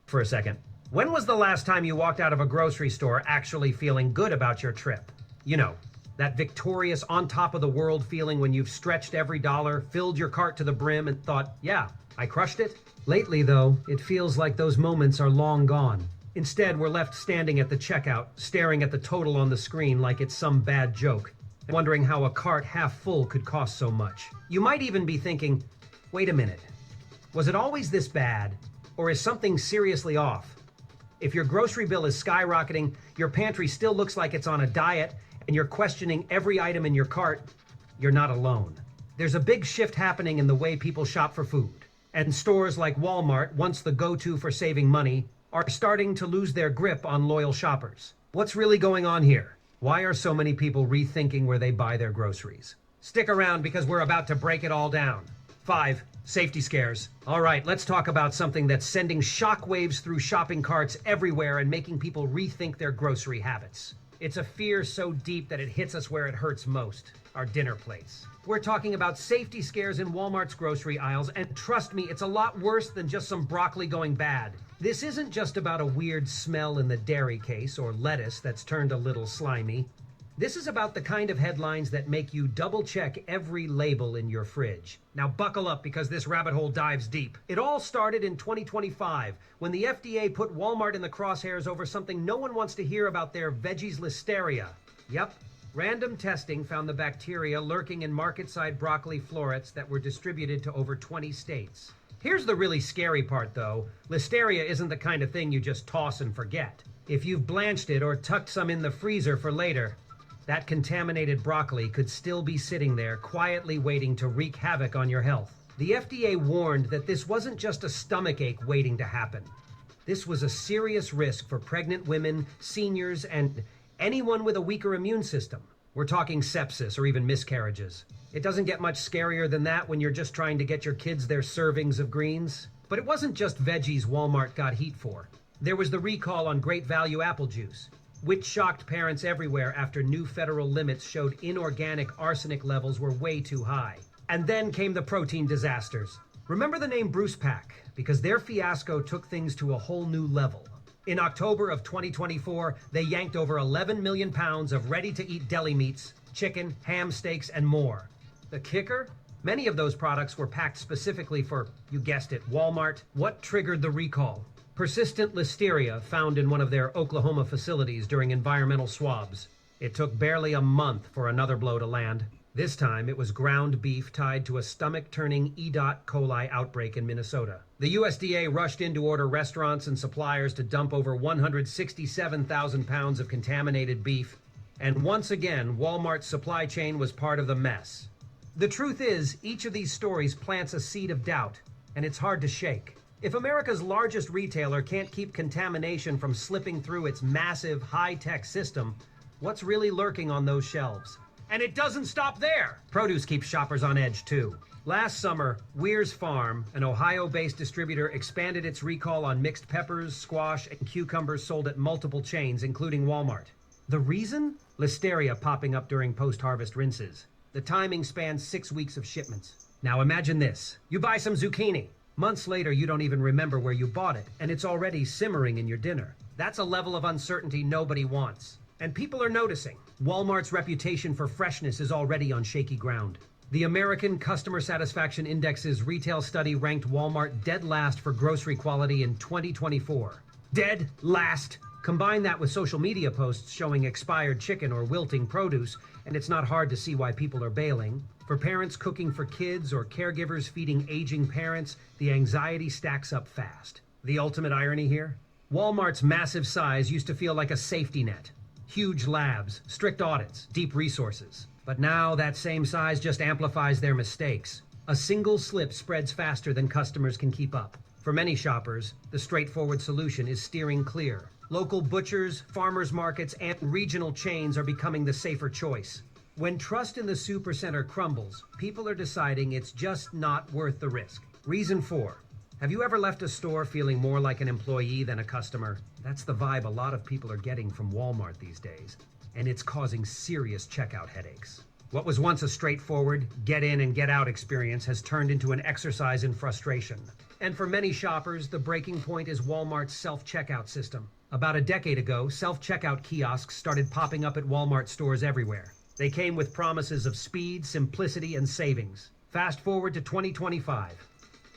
for a second. When was the last time you walked out of a grocery store actually feeling good about your trip? You know, that victorious on top of the world feeling when you've stretched every dollar, filled your cart to the brim and thought, yeah, I crushed it? Lately though, it feels like those moments are long gone. Instead, we're left standing at the checkout, staring at the total on the screen like it's some bad joke, wondering how a cart half full could cost so much. You might even be thinking, wait a minute, was it always this bad? Or is something seriously off? If your grocery bill is skyrocketing, your pantry still looks like it's on a diet, and you're questioning every item in your cart, you're not alone. There's a big shift happening in the way people shop for food. And stores like Walmart, once the go-to for saving money, are starting to lose their grip on loyal shoppers. What's really going on here? Why are so many people rethinking where they buy their groceries? Stick around because we're about to break it all down. 5. Safety scares. All right, let's talk about something that's sending shockwaves through shopping carts everywhere and making people rethink their grocery habits. It's a fear so deep that it hits us where it hurts most, our dinner plates. We're talking about safety scares in Walmart's grocery aisles, and trust me, it's a lot worse than just some broccoli going bad. This isn't just about a weird smell in the dairy case or lettuce that's turned a little slimy. This is about the kind of headlines that make you double-check every label in your fridge. Now buckle up because this rabbit hole dives deep. It all started in 2025 when the FDA put Walmart in the crosshairs over something no one wants to hear about, their veggies listeria. Yep, random testing found the bacteria lurking in market-side broccoli florets that were distributed to over 20 states. Here's the really scary part though. Listeria isn't the kind of thing you just toss and forget. If you've blanched it or tucked some in the freezer for later, that contaminated broccoli could still be sitting there quietly waiting to wreak havoc on your health. The FDA warned that this wasn't just a stomachache waiting to happen. This was a serious risk for pregnant women, seniors, and anyone with a weaker immune system. We're talking sepsis or even miscarriages. It doesn't get much scarier than that when you're just trying to get your kids their servings of greens. But it wasn't just veggies Walmart got heat for. There was the recall on Great Value apple juice, which shocked parents everywhere after new federal limits showed inorganic arsenic levels were way too high. And then came the protein disasters. Remember the name Bruce Pack, because their fiasco took things to a whole new level. In October of 2024, they yanked over 11 million pounds of ready-to-eat deli meats, chicken, ham steaks, and more. The kicker? Many of those products were packed specifically for, you guessed it, Walmart. What triggered the recall? Persistent listeria found in one of their Oklahoma facilities during environmental swabs. It took barely a month for another blow to land. This time, it was ground beef tied to a stomach-turning E. coli outbreak in Minnesota. The USDA rushed in to order restaurants and suppliers to dump over 167,000 pounds of contaminated beef. And once again, Walmart's supply chain was part of the mess. The truth is, each of these stories plants a seed of doubt, and it's hard to shake. If America's largest retailer can't keep contamination from slipping through its massive, high-tech system, what's really lurking on those shelves? And it doesn't stop there! Produce keeps shoppers on edge, too. Last summer, Weir's Farm, an Ohio-based distributor, expanded its recall on mixed peppers, squash, and cucumbers sold at multiple chains, including Walmart. The reason? Listeria popping up during post-harvest rinses. The timing spans 6 weeks of shipments. Now imagine this. You buy some zucchini. Months later, you don't even remember where you bought it, and it's already simmering in your dinner. That's a level of uncertainty nobody wants. And people are noticing. Walmart's reputation for freshness is already on shaky ground. The American Customer Satisfaction Index's retail study ranked Walmart dead last for grocery quality in 2024. Dead last! Combine that with social media posts showing expired chicken or wilting produce, and it's not hard to see why people are bailing. For parents cooking for kids or caregivers feeding aging parents, the anxiety stacks up fast. The ultimate irony here? Walmart's massive size used to feel like a safety net. Huge labs, strict audits, deep resources. But now that same size just amplifies their mistakes. A single slip spreads faster than customers can keep up. For many shoppers, the straightforward solution is steering clear. Local butchers, farmers markets, and regional chains are becoming the safer choice. When trust in the supercenter crumbles, people are deciding it's just not worth the risk. Reason 4. Have you ever left a store feeling more like an employee than a customer? That's the vibe a lot of people are getting from Walmart these days, and it's causing serious checkout headaches. What was once a straightforward, get in and get out experience has turned into an exercise in frustration. And for many shoppers, the breaking point is Walmart's self-checkout system. About a decade ago, self-checkout kiosks started popping up at Walmart stores everywhere. They came with promises of speed, simplicity, and savings. Fast forward to 2025,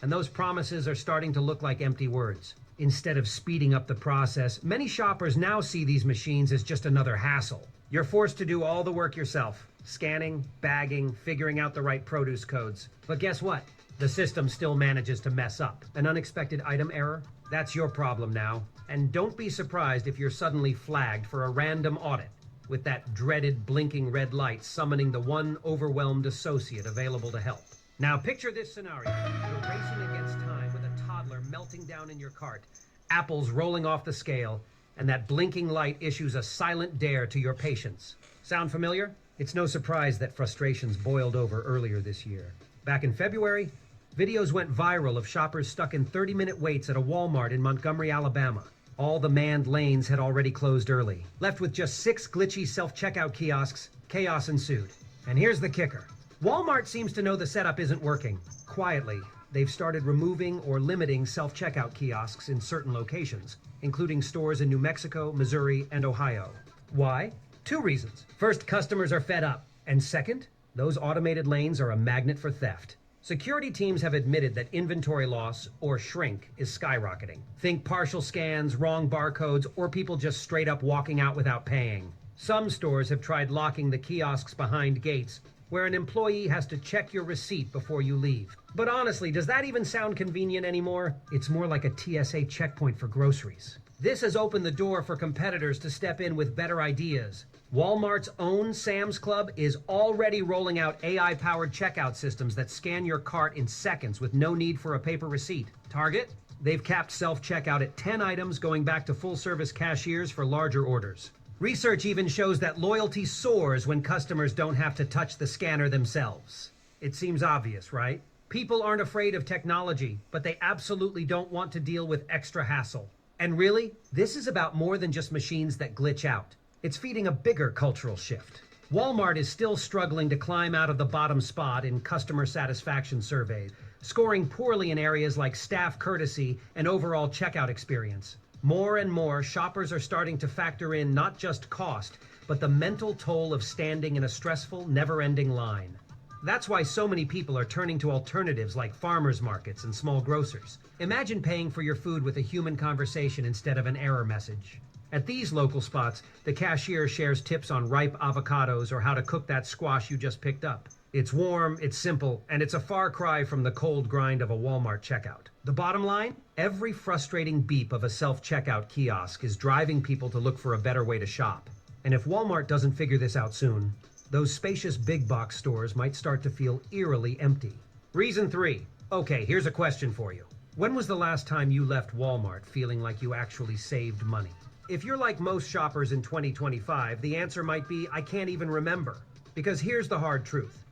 and those promises are starting to look like empty words. Instead of speeding up the process, many shoppers now see these machines as just another hassle. You're forced to do all the work yourself, scanning, bagging, figuring out the right produce codes. But guess what? The system still manages to mess up. An unexpected item error? That's your problem now. And don't be surprised if you're suddenly flagged for a random audit, with that dreaded blinking red light summoning the one overwhelmed associate available to help. Now picture this scenario. You're racing against time with a toddler melting down in your cart, apples rolling off the scale, and that blinking light issues a silent dare to your patience. Sound familiar? It's no surprise that frustrations boiled over earlier this year. Back in February, videos went viral of shoppers stuck in 30-minute waits at a Walmart in Montgomery, Alabama. All the manned lanes had already closed early. Left with just 6 glitchy self-checkout kiosks, chaos ensued. And here's the kicker. Walmart seems to know the setup isn't working. Quietly, they've started removing or limiting self-checkout kiosks in certain locations, including stores in New Mexico, Missouri, and Ohio. Why? 2 reasons. First, customers are fed up. And second, those automated lanes are a magnet for theft. Security teams have admitted that inventory loss, or shrink, is skyrocketing. Think partial scans, wrong barcodes, or people just straight up walking out without paying. Some stores have tried locking the kiosks behind gates, where an employee has to check your receipt before you leave. But honestly, does that even sound convenient anymore? It's more like a TSA checkpoint for groceries. This has opened the door for competitors to step in with better ideas. Walmart's own Sam's Club is already rolling out AI-powered checkout systems that scan your cart in seconds with no need for a paper receipt. Target? They've capped self-checkout at 10 items, going back to full-service cashiers for larger orders. Research even shows that loyalty soars when customers don't have to touch the scanner themselves. It seems obvious, right? People aren't afraid of technology, but they absolutely don't want to deal with extra hassle. And really, this is about more than just machines that glitch out. It's feeding a bigger cultural shift. Walmart is still struggling to climb out of the bottom spot in customer satisfaction surveys, scoring poorly in areas like staff courtesy and overall checkout experience. More and more, shoppers are starting to factor in not just cost, but the mental toll of standing in a stressful, never-ending line. That's why so many people are turning to alternatives like farmers markets and small grocers. Imagine paying for your food with a human conversation instead of an error message. At these local spots, the cashier shares tips on ripe avocados or how to cook that squash you just picked up. It's warm, it's simple, and it's a far cry from the cold grind of a Walmart checkout. The bottom line? Every frustrating beep of a self-checkout kiosk is driving people to look for a better way to shop. And if Walmart doesn't figure this out soon, those spacious big box stores might start to feel eerily empty. Reason 3. Okay, here's a question for you. When was the last time you left Walmart feeling like you actually saved money? If you're like most shoppers in 2025, the answer might be, I can't even remember. Because here's the hard truth.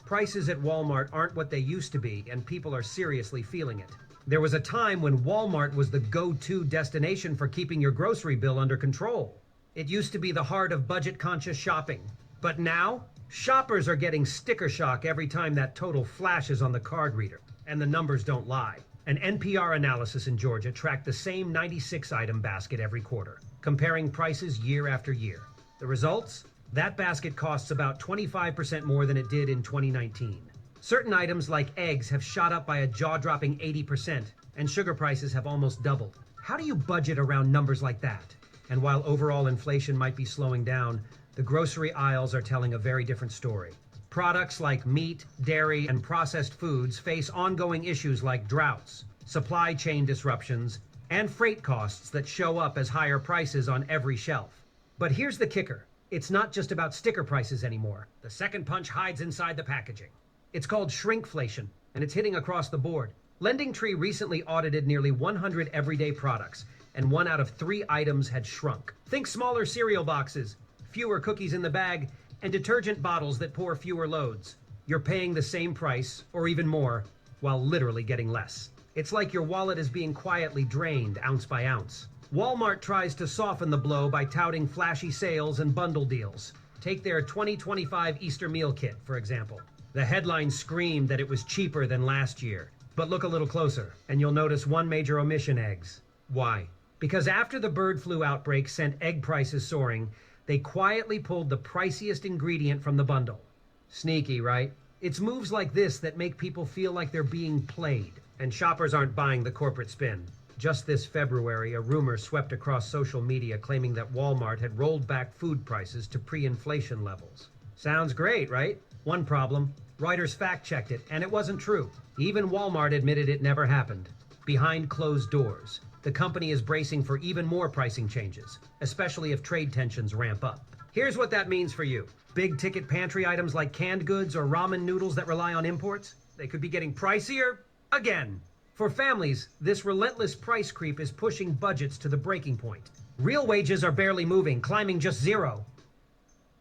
Prices at Walmart aren't what they used to be, and people are seriously feeling it. There was a time when Walmart was the go-to destination for keeping your grocery bill under control. It used to be the heart of budget-conscious shopping. But now, shoppers are getting sticker shock every time that total flashes on the card reader. And the numbers don't lie. An NPR analysis in Georgia tracked the same 96-item basket every quarter, comparing prices year after year. The results? That basket costs about 25% more than it did in 2019. Certain items like eggs have shot up by a jaw-dropping 80%, and sugar prices have almost doubled. How do you budget around numbers like that? And while overall inflation might be slowing down, the grocery aisles are telling a very different story. Products like meat, dairy, and processed foods face ongoing issues like droughts, supply chain disruptions, and freight costs that show up as higher prices on every shelf. But here's the kicker. It's not just about sticker prices anymore. The second punch hides inside the packaging. It's called shrinkflation, and it's hitting across the board. LendingTree recently audited nearly 100 everyday products, and 1 out of 3 items had shrunk. Think smaller cereal boxes, fewer cookies in the bag, and detergent bottles that pour fewer loads. You're paying the same price, or even more, while literally getting less. It's like your wallet is being quietly drained ounce by ounce. Walmart tries to soften the blow by touting flashy sales and bundle deals. Take their 2025 Easter meal kit, for example. The headline screamed that it was cheaper than last year, But look a little closer, and you'll notice one major omission: eggs. Why? Because after the bird flu outbreak sent egg prices soaring, they quietly pulled the priciest ingredient from the bundle. Sneaky, right? It's moves like this that make people feel like they're being played. And shoppers aren't buying the corporate spin. Just this February, a rumor swept across social media claiming that Walmart had rolled back food prices to pre-inflation levels. Sounds great, right? One problem: Reuters fact-checked it, and it wasn't true. Even Walmart admitted it never happened. Behind closed doors, the company is bracing for even more pricing changes, especially if trade tensions ramp up. Here's what that means for you. Big-ticket pantry items like canned goods or ramen noodles that rely on imports, they could be getting pricier again. For families, this relentless price creep is pushing budgets to the breaking point. Real wages are barely moving, climbing just zero.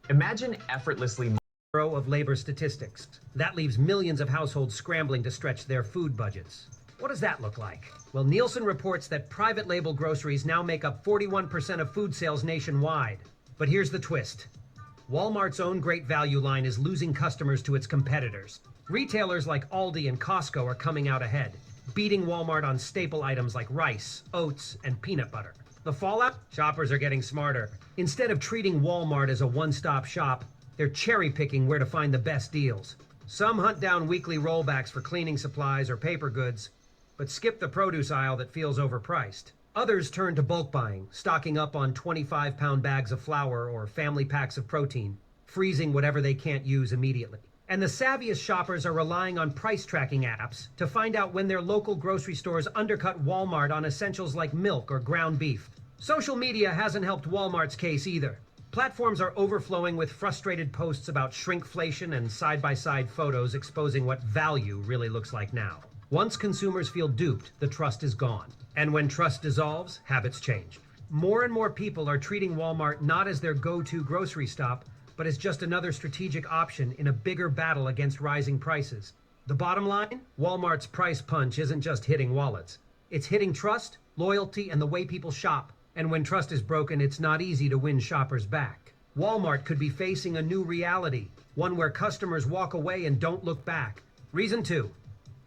Imagine effortlessly Bureau of Labor Statistics. That leaves millions of households scrambling to stretch their food budgets. What does that look like? Well, Nielsen reports that private label groceries now make up 41% of food sales nationwide. But here's the twist. Walmart's own Great Value line is losing customers to its competitors. Retailers like Aldi and Costco are coming out ahead, beating Walmart on staple items like rice, oats, and peanut butter. The fallout? Shoppers are getting smarter. Instead of treating Walmart as a one-stop shop, they're cherry-picking where to find the best deals. Some hunt down weekly rollbacks for cleaning supplies or paper goods, but skip the produce aisle that feels overpriced. Others turn to bulk buying, stocking up on 25-pound bags of flour or family packs of protein, freezing whatever they can't use immediately. And the savviest shoppers are relying on price tracking apps to find out when their local grocery stores undercut Walmart on essentials like milk or ground beef. Social media hasn't helped Walmart's case either. Platforms are overflowing with frustrated posts about shrinkflation and side-by-side photos exposing what value really looks like now. Once consumers feel duped, the trust is gone. And when trust dissolves, habits change. More and more people are treating Walmart not as their go-to grocery stop, but as just another strategic option in a bigger battle against rising prices. The bottom line? Walmart's price punch isn't just hitting wallets. It's hitting trust, loyalty, and the way people shop. And when trust is broken, it's not easy to win shoppers back. Walmart could be facing a new reality, one where customers walk away and don't look back. Reason 2.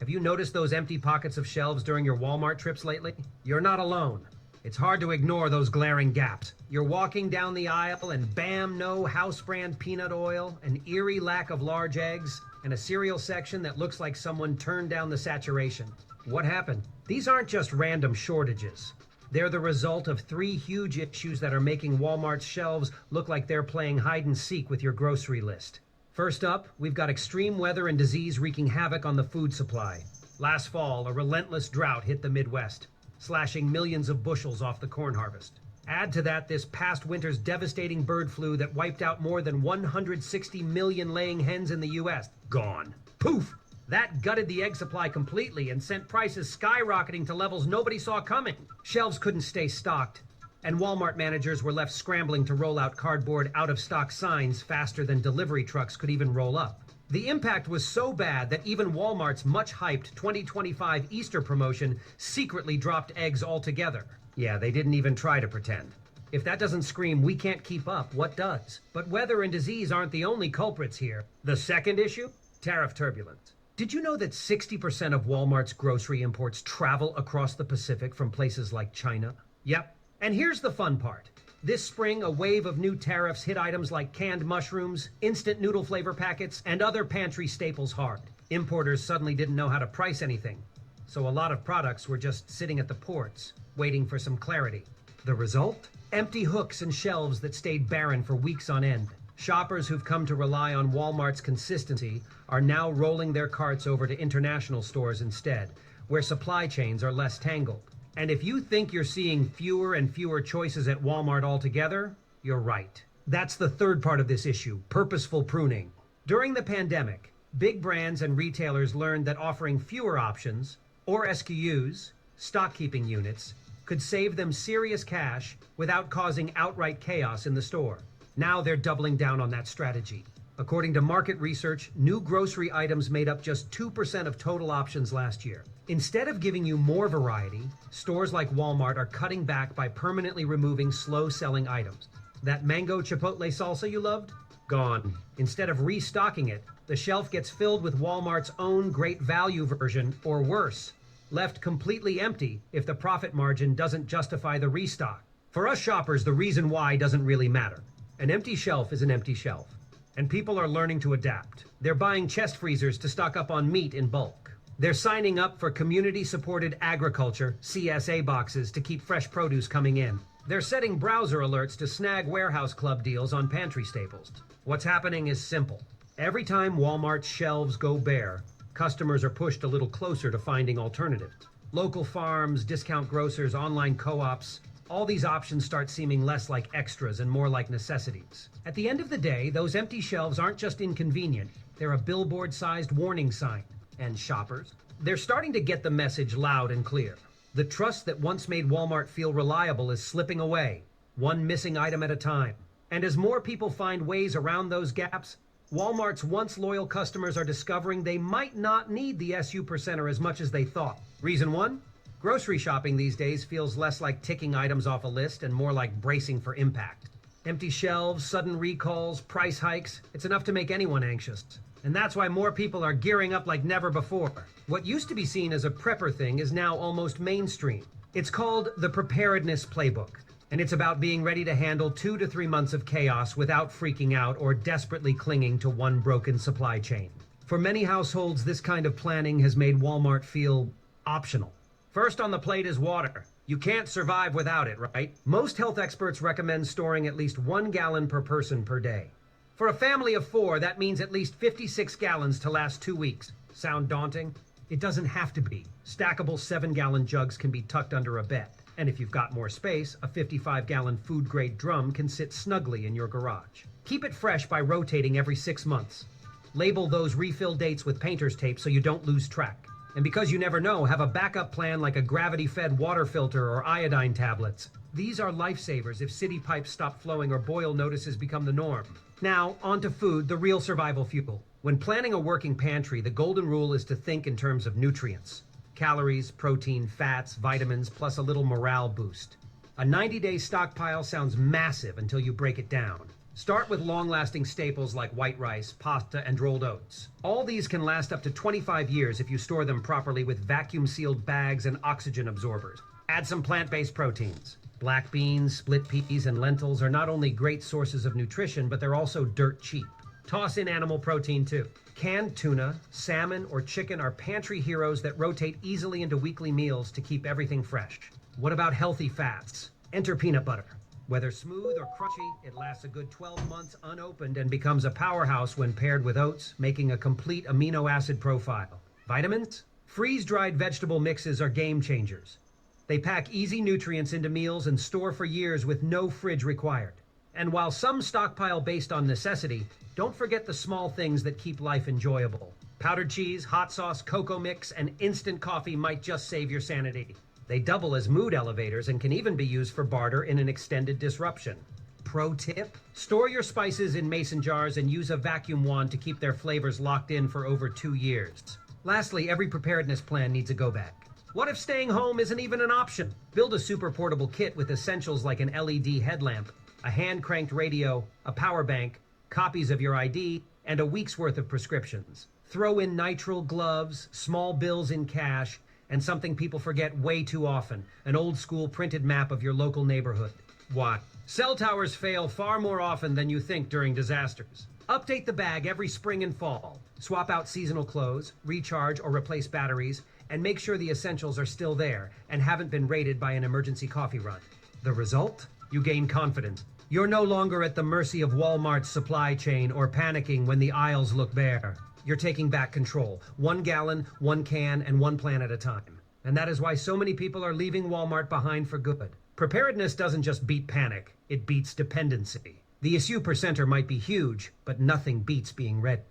Have you noticed those empty pockets of shelves during your Walmart trips lately? You're not alone. It's hard to ignore those glaring gaps. You're walking down the aisle and bam, no house brand peanut oil, an eerie lack of large eggs, and a cereal section that looks like someone turned down the saturation. What happened? These aren't just random shortages. They're the result of 3 huge issues that are making Walmart's shelves look like they're playing hide and seek with your grocery list. First up, we've got extreme weather and disease wreaking havoc on the food supply. Last fall, a relentless drought hit the Midwest, slashing millions of bushels off the corn harvest. Add to that this past winter's devastating bird flu that wiped out more than 160 million laying hens in the U.S. Gone. Poof! That gutted the egg supply completely and sent prices skyrocketing to levels nobody saw coming. Shelves couldn't stay stocked, and Walmart managers were left scrambling to roll out cardboard out-of-stock signs faster than delivery trucks could even roll up. The impact was so bad that even Walmart's much-hyped 2025 Easter promotion secretly dropped eggs altogether. Yeah, they didn't even try to pretend. If that doesn't scream, we can't keep up, what does? But weather and disease aren't the only culprits here. The second issue? Tariff turbulence. Did you know that 60% of Walmart's grocery imports travel across the Pacific from places like China? Yep. And here's the fun part. This spring, a wave of new tariffs hit items like canned mushrooms, instant noodle flavor packets, and other pantry staples hard. Importers suddenly didn't know how to price anything, so a lot of products were just sitting at the ports, waiting for some clarity. The result? Empty hooks and shelves that stayed barren for weeks on end. Shoppers who've come to rely on Walmart's consistency are now rolling their carts over to international stores instead, where supply chains are less tangled. And if you think you're seeing fewer and fewer choices at Walmart altogether, you're right. That's the third part of this issue, purposeful pruning. During the pandemic, big brands and retailers learned that offering fewer options, or SKUs, stock keeping units, could save them serious cash without causing outright chaos in the store. Now they're doubling down on that strategy. According to market research, new grocery items made up just 2% of total options last year. Instead of giving you more variety, stores like Walmart are cutting back by permanently removing slow-selling items. That mango chipotle salsa you loved? Gone. Instead of restocking it, The shelf gets filled with Walmart's own great value version, or worse, left completely empty if the profit margin doesn't justify the restock. For us shoppers, the reason why doesn't really matter. An empty shelf is an empty shelf, and people are learning to adapt. They're buying chest freezers to stock up on meat in bulk. They're signing up for community-supported agriculture, CSA boxes, to keep fresh produce coming in. They're setting browser alerts to snag warehouse club deals on pantry staples. What's happening is simple. Every time Walmart's shelves go bare, customers are pushed a little closer to finding alternatives. Local farms, discount grocers, online co-ops, all these options start seeming less like extras and more like necessities. At the end of the day, those empty shelves aren't just inconvenient, they're a billboard-sized warning sign. And shoppers, they're starting to get the message loud and clear. The trust that once made Walmart feel reliable is slipping away, one missing item at a time. And as more people find ways around those gaps, Walmart's once loyal customers are discovering they might not need the SU percenter as much as they thought. Reason one? Grocery shopping these days feels less like ticking items off a list and more like bracing for impact. Empty shelves, sudden recalls, price hikes, it's enough to make anyone anxious. And that's why more people are gearing up like never before. What used to be seen as a prepper thing is now almost mainstream. It's called the Preparedness Playbook, and it's about being ready to handle 2 to 3 months of chaos without freaking out or desperately clinging to one broken supply chain. For many households, this kind of planning has made Walmart feel optional. First on the plate is water. You can't survive without it, right? Most health experts recommend storing at least 1 gallon per person per day. For a family of 4, that means at least 56 gallons to last 2 weeks. Sound daunting? It doesn't have to be. Stackable 7-gallon jugs can be tucked under a bed. And if you've got more space, a 55-gallon food-grade drum can sit snugly in your garage. Keep it fresh by rotating every 6 months. Label those refill dates with painter's tape so you don't lose track. And because you never know, have a backup plan like a gravity-fed water filter or iodine tablets. These are lifesavers if city pipes stop flowing or boil notices become the norm. Now, on to food, the real survival fuel. When planning a working pantry, the golden rule is to think in terms of nutrients. Calories, protein, fats, vitamins, plus a little morale boost. A 90-day stockpile sounds massive until you break it down. Start with long-lasting staples like white rice, pasta, and rolled oats. All these can last up to 25 years if you store them properly with vacuum-sealed bags and oxygen absorbers. Add some plant-based proteins. Black beans, split peas, and lentils are not only great sources of nutrition, but they're also dirt cheap. Toss in animal protein too. Canned tuna, salmon, or chicken are pantry heroes that rotate easily into weekly meals to keep everything fresh. What about healthy fats? Enter peanut butter. Whether smooth or crunchy, it lasts a good 12 months unopened and becomes a powerhouse when paired with oats, making a complete amino acid profile. Vitamins? Freeze-dried vegetable mixes are game changers. They pack easy nutrients into meals and store for years with no fridge required. And while some stockpile based on necessity, don't forget the small things that keep life enjoyable. Powdered cheese, hot sauce, cocoa mix, and instant coffee might just save your sanity. They double as mood elevators and can even be used for barter in an extended disruption. Pro tip? Store your spices in mason jars and use a vacuum wand to keep their flavors locked in for over 2 years. Lastly, every preparedness plan needs a go-bag. What if staying home isn't even an option? Build a super portable kit with essentials like an LED headlamp, a hand-cranked radio, a power bank, copies of your ID, and a week's worth of prescriptions. Throw in nitrile gloves, small bills in cash, and something people forget way too often, an old-school printed map of your local neighborhood. What? Cell towers fail far more often than you think during disasters. Update the bag every spring and fall. Swap out seasonal clothes, recharge or replace batteries, and make sure the essentials are still there and haven't been raided by an emergency coffee run. The result? You gain confidence. You're no longer at the mercy of Walmart's supply chain or panicking when the aisles look bare. You're taking back control. 1 gallon, 1 can, and 1 plan at a time. And that is why so many people are leaving Walmart behind for good. Preparedness doesn't just beat panic, it beats dependency. The SU percenter might be huge, but nothing beats being ready.